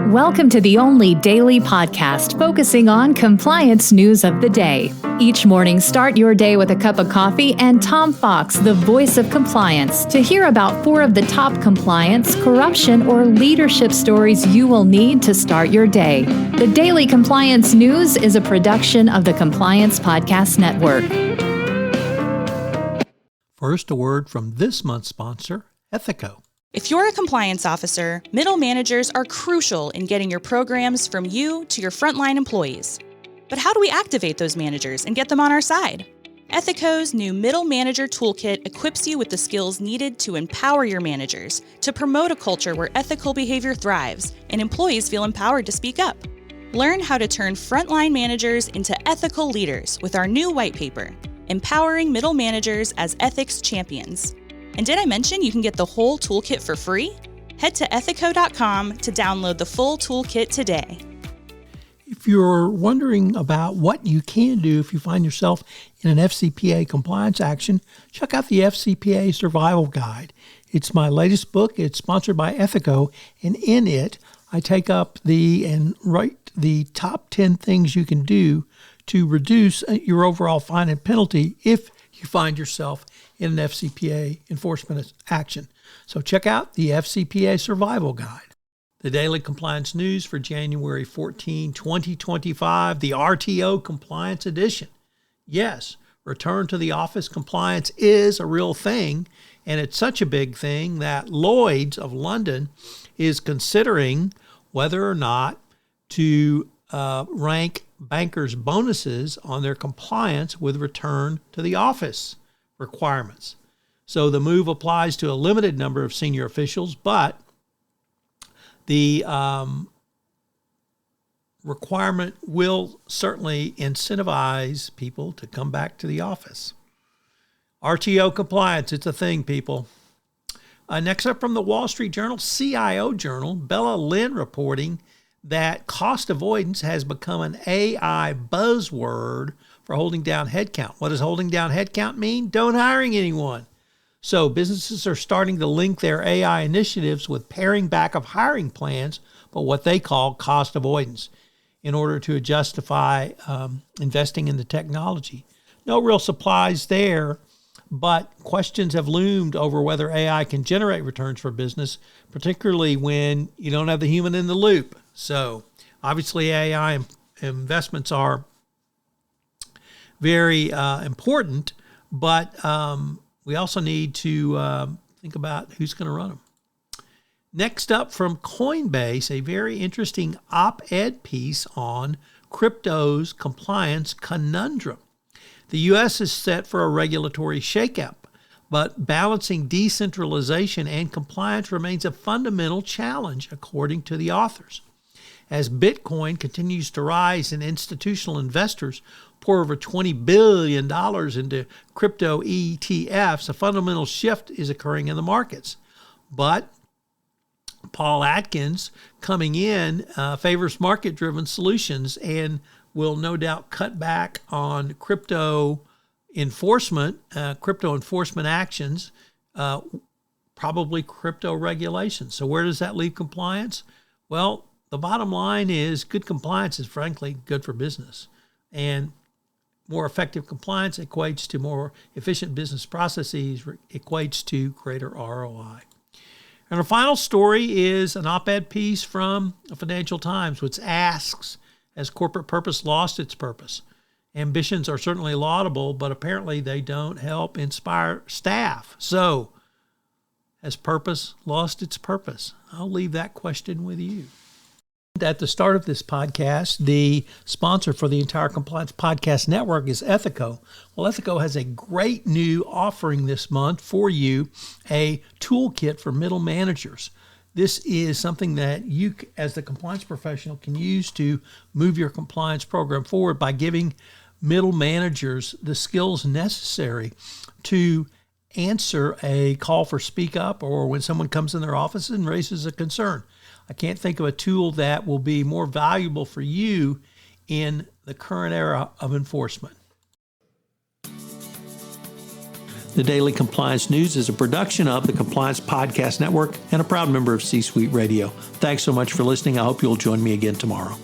Welcome to the only daily podcast focusing on compliance news of the day. Each morning, start your day with a cup of coffee and Tom Fox, the voice of compliance, to hear about 4 of the top compliance, corruption, or leadership stories you will need to start your day. The Daily Compliance News is a production of the Compliance Podcast Network. First, a word from this month's sponsor, Ethico. If you're a compliance officer, middle managers are crucial in getting your programs from you to your frontline employees. But how do we activate those managers and get them on our side? Ethico's new Middle Manager Toolkit equips you with the skills needed to empower your managers, to promote a culture where ethical behavior thrives and employees feel empowered to speak up. Learn how to turn frontline managers into ethical leaders with our new white paper, Empowering Middle Managers as Ethics Champions. And did I mention you can get the whole toolkit for free? Head to ethico.com to download the full toolkit today. If you're wondering about what you can do if you find yourself in an FCPA compliance action, check out the FCPA Survival Guide. It's my latest book. It's sponsored by Ethico, and in it, I take up and write the top 10 things you can do to reduce your overall fine and penalty if you find yourself in an FCPA enforcement action. So check out the FCPA Survival Guide. The Daily Compliance News for January 14, 2025, the RTO Compliance Edition. Yes, return to the office compliance is a real thing, and it's such a big thing that Lloyd's of London is considering whether or not to rank bankers' bonuses on their compliance with return to the office requirements. So the move applies to a limited number of senior officials, but the requirement will certainly incentivize people to come back to the office. RTO compliance, it's a thing, people. Next up from the Wall Street Journal, CIO Journal, Bella Lynn reporting that cost avoidance has become an AI buzzword for holding down headcount. What does holding down headcount mean? Don't hiring anyone. So businesses are starting to link their AI initiatives with paring back of hiring plans, but what they call cost avoidance, in order to justify investing in the technology. No real surprise there, but questions have loomed over whether AI can generate returns for business, particularly when you don't have the human in the loop. So obviously AI investments are very important, but we also need to think about who's going to run them. Next up from Coinbase, a very interesting op-ed piece on crypto's compliance conundrum. The U.S. is set for a regulatory shakeup, but balancing decentralization and compliance remains a fundamental challenge, according to the authors. As Bitcoin continues to rise and institutional investors pour over $20 billion into crypto ETFs, a fundamental shift is occurring in the markets. But Paul Atkins, coming in, favors market-driven solutions and will no doubt cut back on crypto enforcement actions, probably crypto regulations. So where does that leave compliance? Well, the bottom line is good compliance is frankly good for business. And more effective compliance equates to more efficient business processes, equates to greater ROI. And our final story is an op-ed piece from the Financial Times, which asks, has corporate purpose lost its purpose? Ambitions are certainly laudable, but apparently they don't help inspire staff. So, has purpose lost its purpose? I'll leave that question with you. At the start of this podcast, the sponsor for the entire Compliance Podcast Network is Ethico. Well, Ethico has a great new offering this month for you, a toolkit for middle managers. This is something that you, as the compliance professional, can use to move your compliance program forward by giving middle managers the skills necessary to answer a call for speak up or when someone comes in their office and raises a concern. I can't think of a tool that will be more valuable for you in the current era of enforcement. The Daily Compliance News is a production of the Compliance Podcast Network and a proud member of C-Suite Radio. Thanks so much for listening. I hope you'll join me again tomorrow.